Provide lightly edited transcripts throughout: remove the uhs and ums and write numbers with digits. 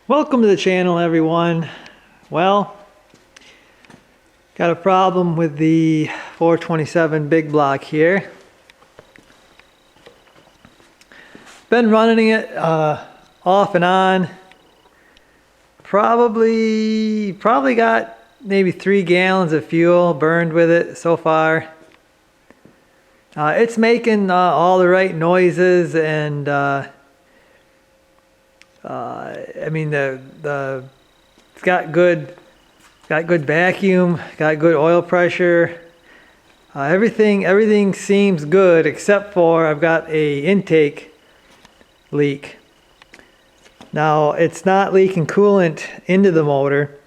Welcome to the channel, everyone. Well, got a problem with the 427 big block here. Been running it off and on. Probably got maybe 3 gallons of fuel burned with it so far. It's making all the right noises, and I mean it's got good vacuum, got good oil pressure. Everything seems good except for I've got a intake leak. Now it's not leaking coolant into the motor.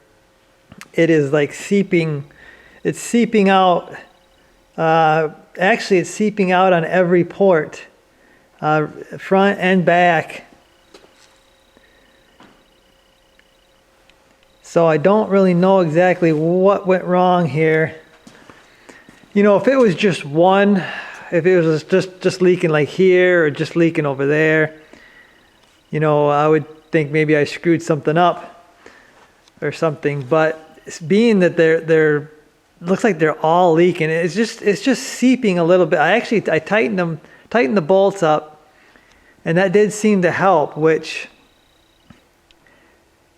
It is like seeping. It's seeping out. Actually, it's seeping out on every port, front and back. So I don't really know exactly what went wrong here. You know, if it was just one, if it was just leaking like here or just leaking over there, you know, I would think maybe I screwed something up or something. But it's being that they're looks like they're all leaking. It's just seeping a little bit. I tightened the bolts up, and that did seem to help, which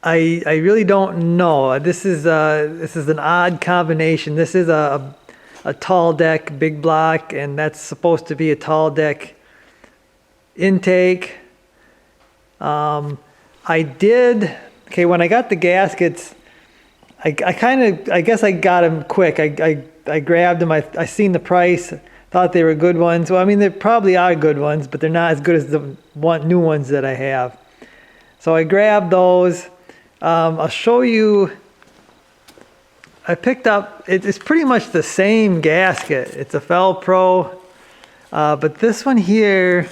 I really don't know. This is an odd combination. This is a tall deck big block, and that's supposed to be a tall deck intake. When I got the gaskets, I guess I got them quick. I grabbed them. I seen the price, thought they were good ones. Well, I mean, they probably are good ones, but they're not as good as the new ones that I have. So I grabbed those. I'll show you. I picked up, it's pretty much the same gasket. It's a Pro, but this one here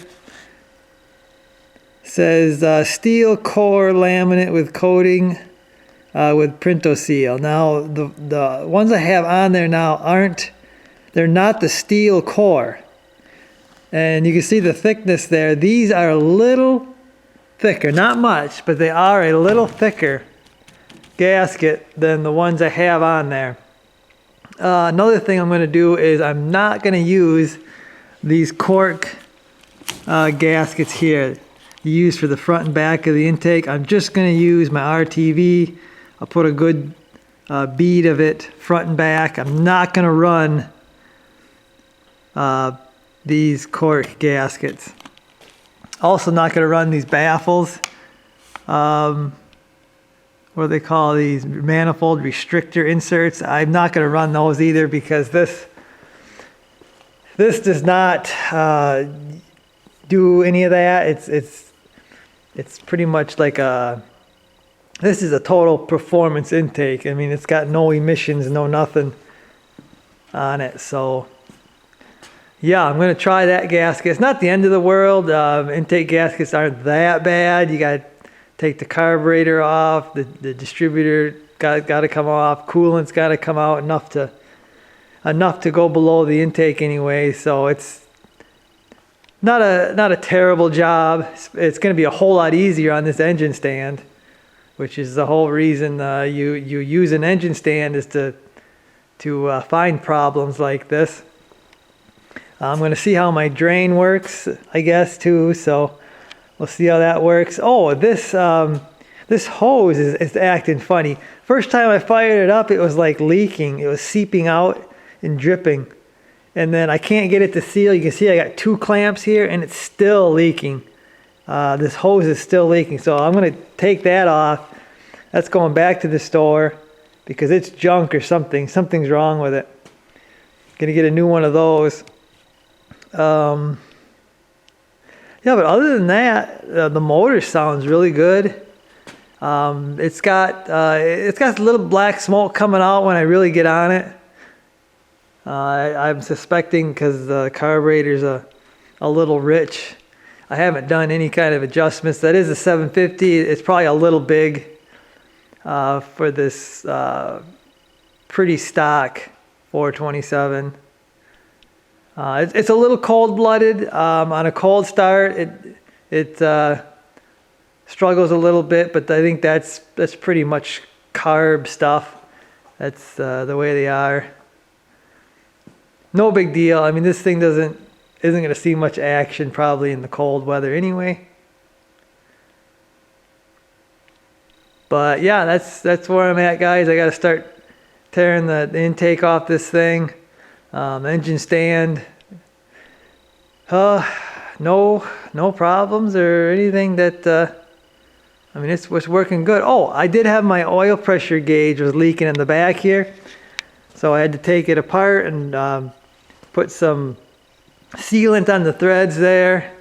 says steel core laminate with coating with Printo seal. Now the ones I have on there now they're not the steel core, and you can see the thickness there. These are a little thicker, not much, but they are a little thicker gasket than the ones I have on there. Another thing I'm going to do is I'm not going to use these cork gaskets here you use for the front and back of the intake. I'm just going to use my RTV. I'll put a good bead of it front and back. I'm not going to run these cork gaskets. Also not going to run these baffles. What do they call these? Manifold restrictor inserts. I'm not going to run those either, because this does not do any of that. It's pretty much like this is a total performance intake. I mean, it's got no emissions, no nothing on it. So yeah, I'm going to try that gasket. It's not the end of the world. Intake gaskets aren't that bad. You got to take the carburetor off. The distributor got to come off. Coolant's got to come out enough to go below the intake anyway. So it's not a terrible job. It's going to be a whole lot easier on this engine stand, which is the whole reason you use an engine stand, is to find problems like this. I'm going to see how my drain works, I guess, too. So we'll see how that works. Oh, this hose is acting funny. First time I fired it up, it was like leaking. It was seeping out and dripping. And then I can't get it to seal. You can see I got 2 clamps here, and it's still leaking. This hose is still leaking. So I'm going to take that off. That's going back to the store because it's junk or something. Something's wrong with it. Going to get a new one of those. Yeah, but other than that, the motor sounds really good. It's got a little black smoke coming out when I really get on it. I'm suspecting because the carburetor's a little rich. I haven't done any kind of adjustments. That is a 750. It's probably a little big for this pretty stock 427. It's a little cold-blooded. On a cold start, it struggles a little bit, but I think that's pretty much carb stuff. That's the way they are. No big deal. I mean, this thing isn't going to see much action probably in the cold weather anyway. But yeah, that's where I'm at, guys. I got to start tearing the intake off this thing. Engine stand. No problems or anything that. I mean, it's working good. Oh, I did have my oil pressure gauge was leaking in the back here, so I had to take it apart and put some sealant on the threads there,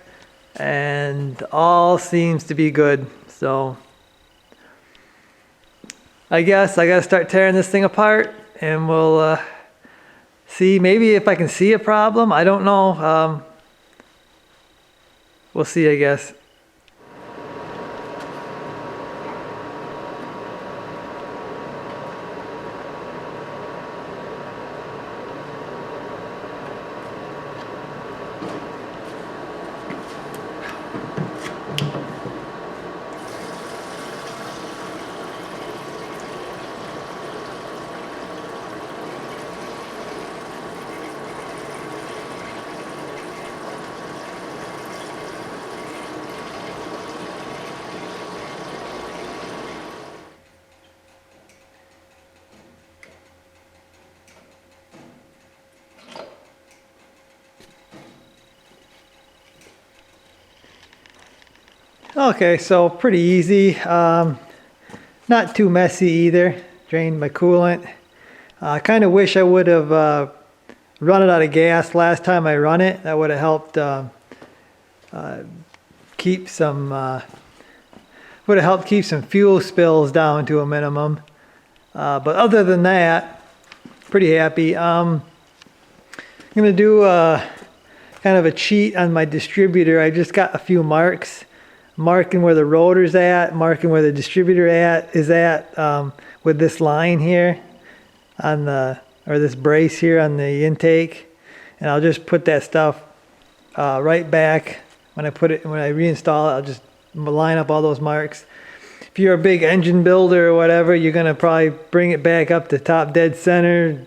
and all seems to be good. So I guess I gotta start tearing this thing apart, and we'll see maybe if I can see a problem. I don't know. We'll see, I guess. Okay, so pretty easy. Not too messy either. Drained my coolant. I kind of wish I would have run it out of gas last time I run it. That would have helped keep some fuel spills down to a minimum. But other than that, pretty happy. I'm gonna do kind of a cheat on my distributor. I just got a few marks. Marking where the rotor's at, marking where the distributor is at with this line here on or this brace here on the intake, and I'll just put that stuff right back when I reinstall it. I'll just line up all those marks. If you're a big engine builder or whatever, you're gonna probably bring it back up to top dead center,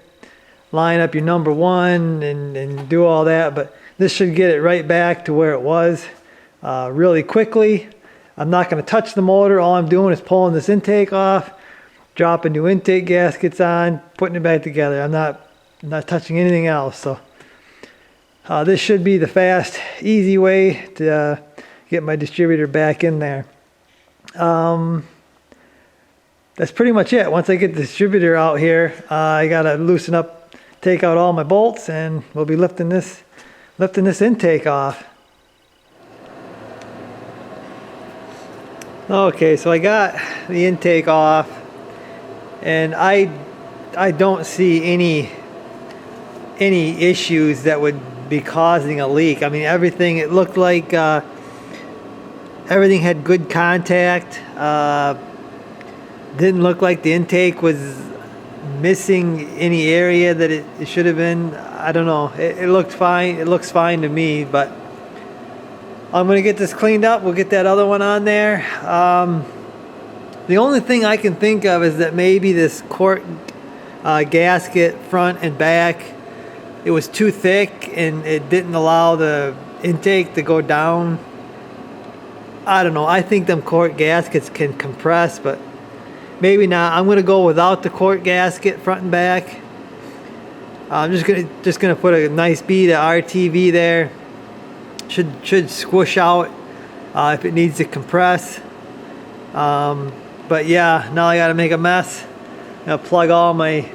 line up your number one, and do all that. But this should get it right back to where it was. Really quickly. I'm not going to touch the motor. All I'm doing is pulling this intake off, dropping new intake gaskets on, putting it back together. I'm not touching anything else. So this should be the fast, easy way to get my distributor back in there. That's pretty much it. Once I get the distributor out here, I got to loosen up, take out all my bolts, and we'll be lifting this intake off. Okay, so I got the intake off, and I don't see any issues that would be causing a leak. I mean, everything, it looked like everything had good contact. Didn't look like the intake was missing any area that it should have been. I don't know. It looked fine. It looks fine to me, but I'm going to get this cleaned up. We'll get that other one on there. The only thing I can think of is that maybe this quart gasket front and back, it was too thick and it didn't allow the intake to go down. I don't know. I think them quart gaskets can compress, but maybe not. I'm going to go without the quart gasket front and back. I'm just gonna put a nice bead of RTV there. Should squish out if it needs to compress. But yeah, now I gotta make a mess. I'll plug all my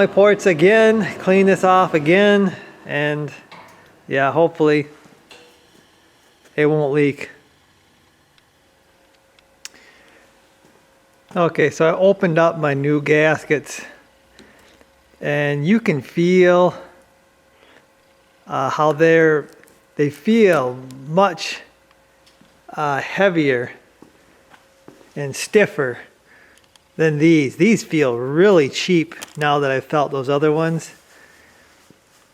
ports again, clean this off again, and yeah, hopefully it won't leak. Okay, so I opened up my new gaskets, and you can feel how they they feel much heavier and stiffer than these. These feel really cheap now that I've felt those other ones.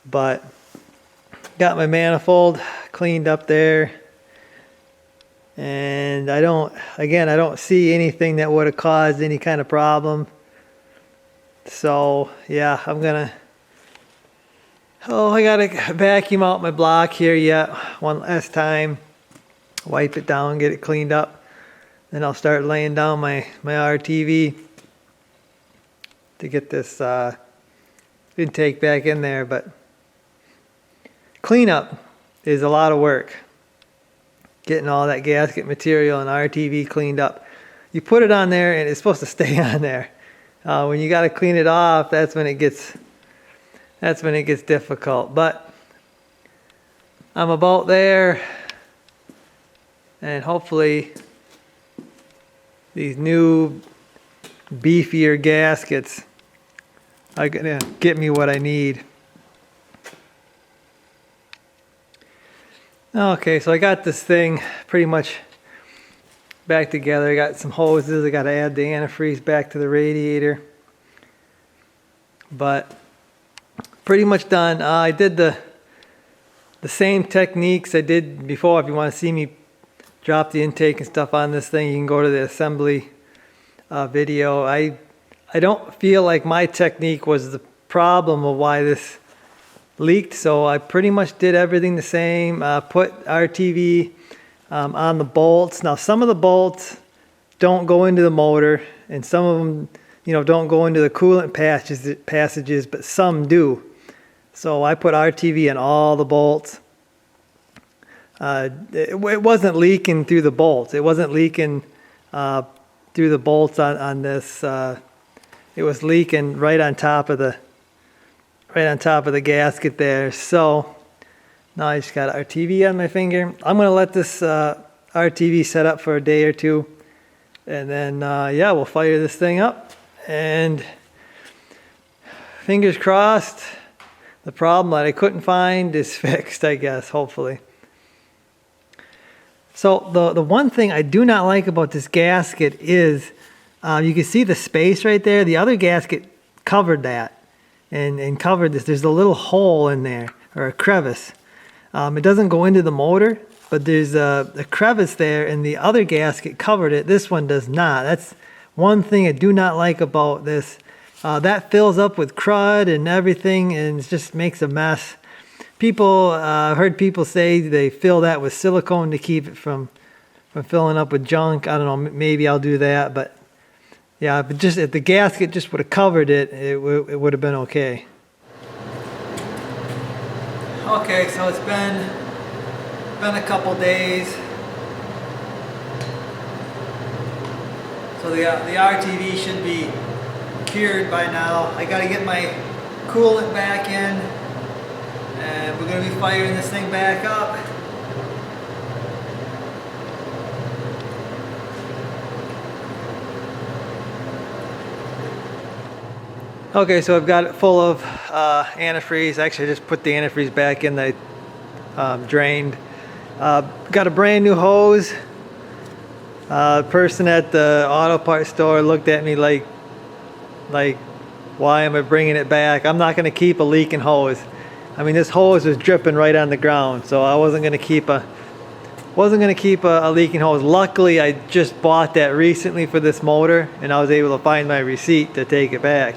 But got my manifold cleaned up there. And I don't see anything that would have caused any kind of problem. So yeah, I gotta vacuum out my block here yet one last time, wipe it down, get it cleaned up. Then I'll start laying down my RTV to get this intake back in there. But cleanup is a lot of work. Getting all that gasket material and RTV cleaned up. You put it on there and it's supposed to stay on there. When you got to clean it off, that's when it gets difficult. But I'm about there, and hopefully these new beefier gaskets are gonna get me what I need. Okay, so I got this thing pretty much back together. I got some hoses. I got to add the antifreeze back to the radiator. But pretty much done. I did the same techniques I did before. If you want to see me drop the intake and stuff on this thing, you can go to the assembly video. I don't feel like my technique was the problem of why this leaked, so I pretty much did everything the same. Put RTV on the bolts. Now some of the bolts don't go into the motor, and some of them, don't go into the coolant passages, but some do. So I put RTV in all the bolts. It wasn't leaking through the bolts. It wasn't leaking through the bolts on this. It was leaking right on top of the gasket there. So now I just got RTV on my finger. I'm gonna let this RTV set up for a day or two, and then yeah, we'll fire this thing up, and fingers crossed the problem that I couldn't find is fixed, I guess, hopefully. So the one thing I do not like about this gasket is you can see the space right there. The other gasket covered that and covered this. There's a little hole in there, or a crevice. It doesn't go into the motor, but there's a crevice there, and the other gasket covered it. This one does not. That's one thing I do not like about this. That fills up with crud and everything, and it just makes a mess. I've heard people say they fill that with silicone to keep it from filling up with junk. I don't know, maybe I'll do that, but yeah, if the gasket just would have covered it, it would have been okay. Okay, so it's been a couple days. So the RTV should be cured by now. I got to get my coolant back in, and we're going to be firing this thing back up. Okay, so I've got it full of antifreeze. Actually, I just put the antifreeze back in that I drained. Got a brand new hose. The person at the auto parts store looked at me like, why am I bringing it back? I'm not going to keep a leaking hose. I mean, this hose was dripping right on the ground, so I wasn't going to keep a leaking hose. Luckily, I just bought that recently for this motor, and I was able to find my receipt to take it back.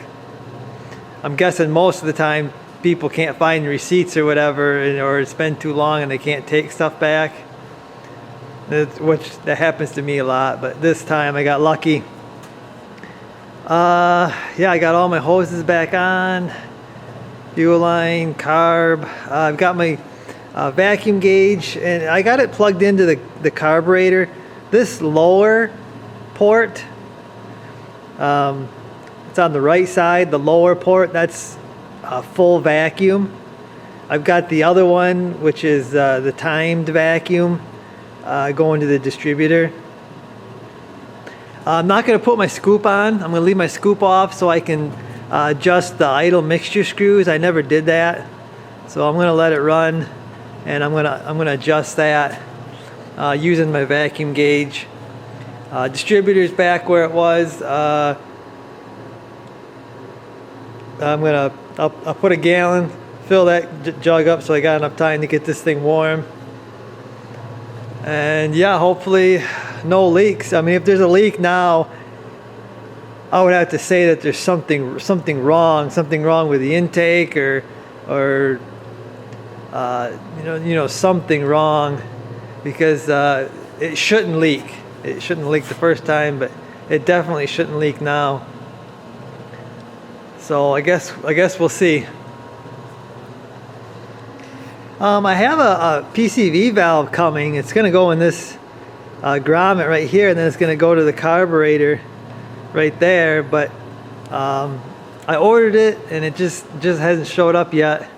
I'm guessing most of the time people can't find receipts or whatever, or it's been too long and they can't take stuff back, which that happens to me a lot, but this time I got lucky. Yeah, I got all my hoses back on, fuel line, carb. I've got my vacuum gauge, and I got it plugged into the carburetor. This lower port, it's on the right side, the lower port, that's a full vacuum. I've got the other one, which is the timed vacuum, going to the distributor. I'm not going to put my scoop on. I'm going to leave my scoop off so I can adjust the idle mixture screws. I never did that, so I'm going to let it run and I'm gonna adjust that using my vacuum gauge. Distributor's back where it was. I'll put a gallon, fill that jug up so I got enough time to get this thing warm. And yeah, hopefully no leaks. I mean, if there's a leak now, I would have to say that there's something wrong with the intake, or something wrong, because it shouldn't leak. It shouldn't leak the first time, but it definitely shouldn't leak now. So I guess we'll see. I have a PCV valve coming. It's going to go in this grommet right here, and then it's going to go to the carburetor right there. But I ordered it, and it just hasn't showed up yet.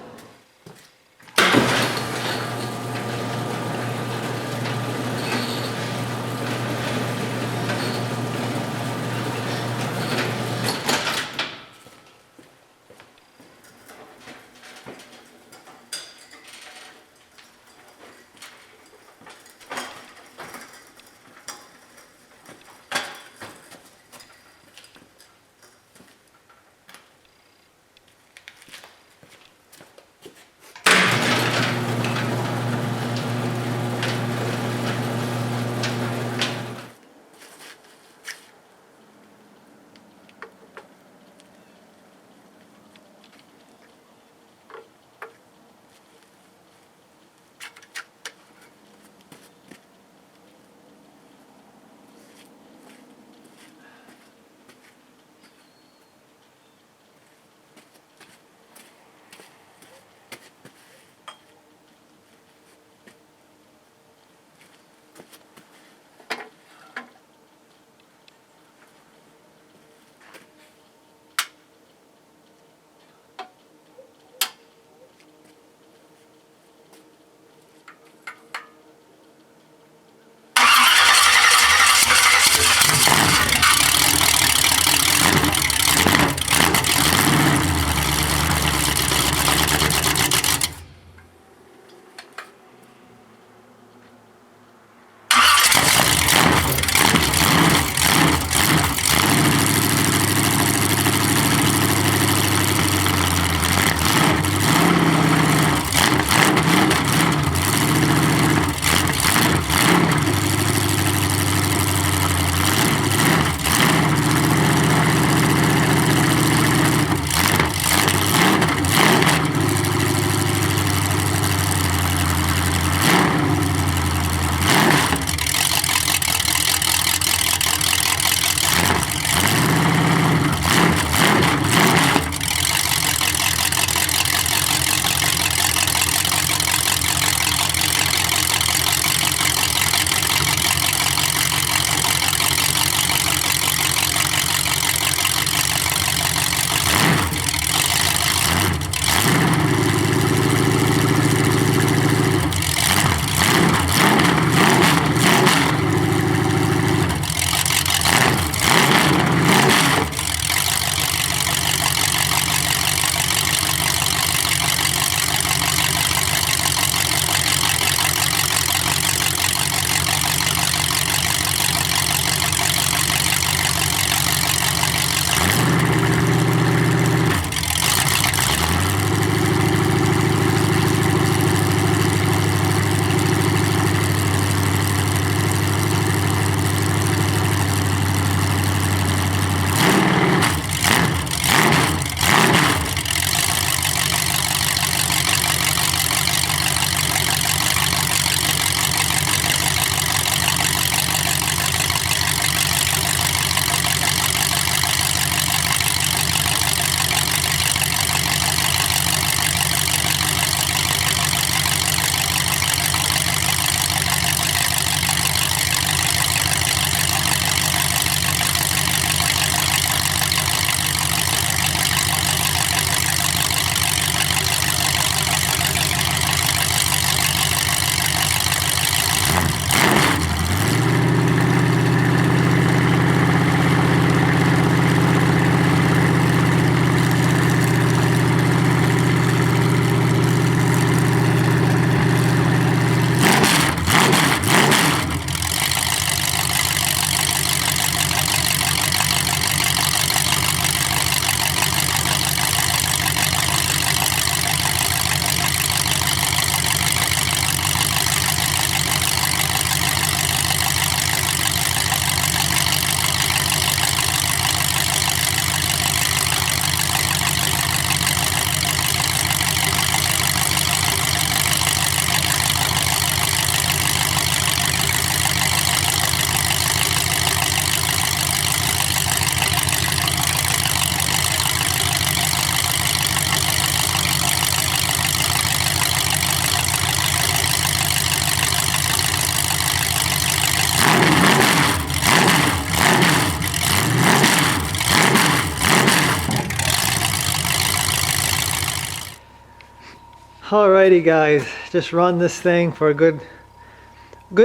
Alrighty guys, just run this thing for a good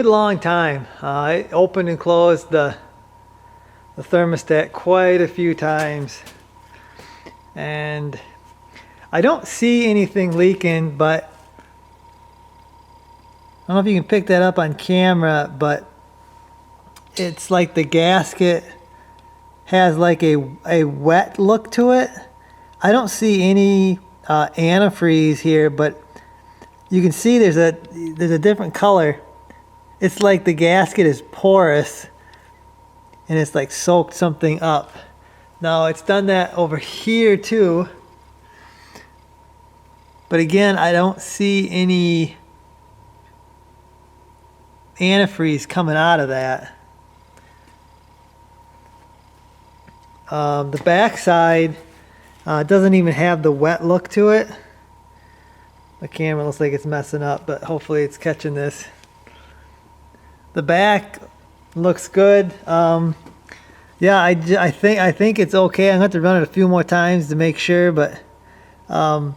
long time. I opened and closed the thermostat quite a few times, and I don't see anything leaking, but I don't know if you can pick that up on camera, but it's like the gasket has like a wet look to it. I don't see any antifreeze here, but you can see there's a different color. It's like the gasket is porous and it's like soaked something up. Now it's done that over here too, but again I don't see any antifreeze coming out of that. The back side doesn't even have the wet look to it. The camera looks like it's messing up, but hopefully it's catching this. The back looks good. Yeah, I think it's okay. I'm going to have to run it a few more times to make sure, but I'm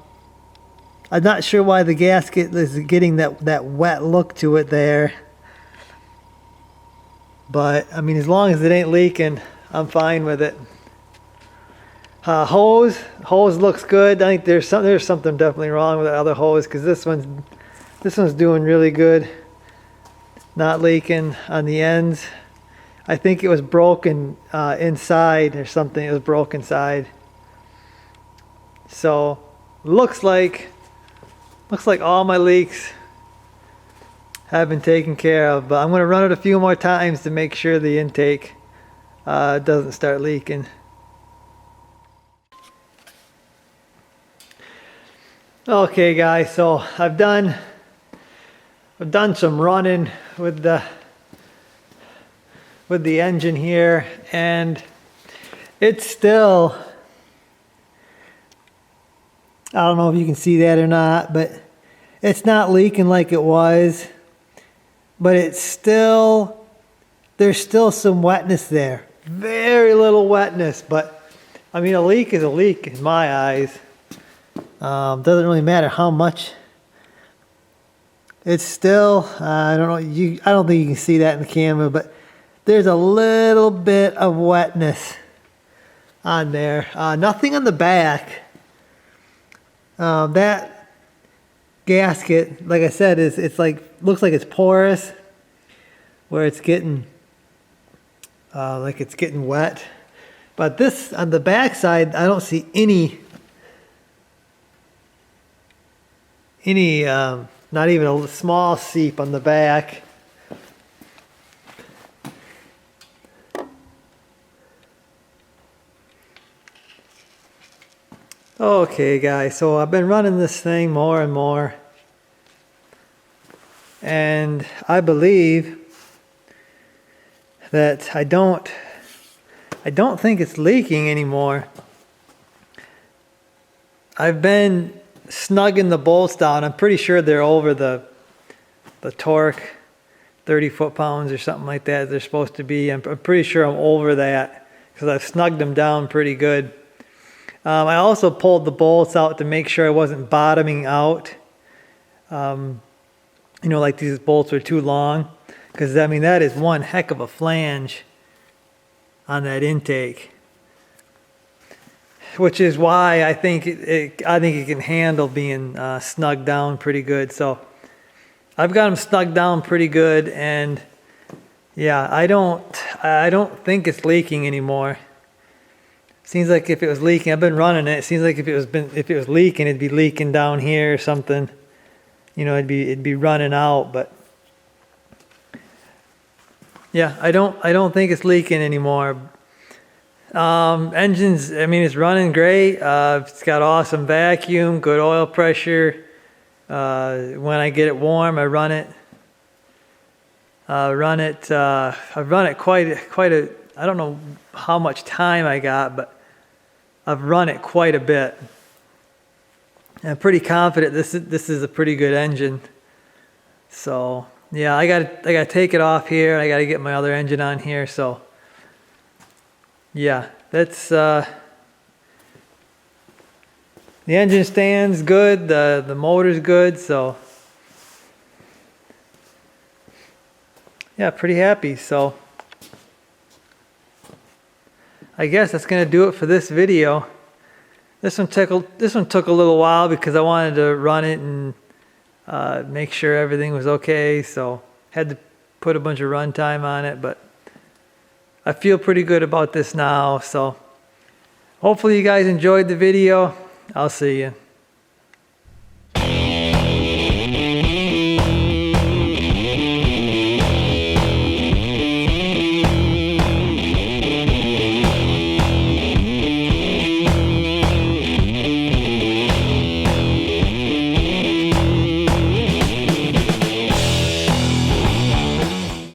not sure why the gasket is getting that wet look to it there. But I mean, as long as it ain't leaking, I'm fine with it. Hose looks good. I think there's something definitely wrong with the other hose, because this one's doing really good, not leaking on the ends. I think it was broken inside or something. It was broken inside. So looks like all my leaks have been taken care of, but I'm going to run it a few more times to make sure the intake doesn't start leaking. Okay guys, so I've done some running with the engine here, and it's still, I don't know if you can see that or not, but it's not leaking like it was, but it's still, there's still some wetness there. Very little wetness, but I mean, a leak is a leak in my eyes. Doesn't really matter how much. It's still, I don't know, I don't think you can see that in the camera, but there's a little bit of wetness on there. Nothing on the back. That gasket, like I said, it's like, looks like it's porous, where it's getting like it's getting wet. But this, on the back side, I don't see any not even a small seep on the back. Okay guys, so I've been running this thing more and more, and I believe that I don't think it's leaking anymore. I've been snugging the bolts down. I'm pretty sure they're over the torque, 30 foot-pounds or something like that they're supposed to be. I'm pretty sure I'm over that because I've snugged them down pretty good. I also pulled the bolts out to make sure I wasn't bottoming out. You know, like these bolts are too long, because I mean that is one heck of a flange on that intake, which is why I think it can handle being snugged down pretty good. So I've got them snugged down pretty good, and yeah, I don't think it's leaking anymore. Seems like if it was leaking, I've been running it. It seems like if it was leaking, it'd be leaking down here or something. You know, it'd be running out. But yeah, I don't think it's leaking anymore. Engines, I mean, it's running great. It's got awesome vacuum, good oil pressure. When I get it warm, I run it. I've run it quite a. I don't know how much time I got, but I've run it quite a bit. I'm pretty confident this is a pretty good engine. So yeah, I gotta take it off here. I gotta get my other engine on here. So yeah, that's the engine stands good, the motor's good, so yeah, pretty happy. So I guess that's gonna do it for this video. This one took a little while because I wanted to run it and make sure everything was okay, so had to put a bunch of run time on it, but I feel pretty good about this now. So hopefully you guys enjoyed the video. I'll see you.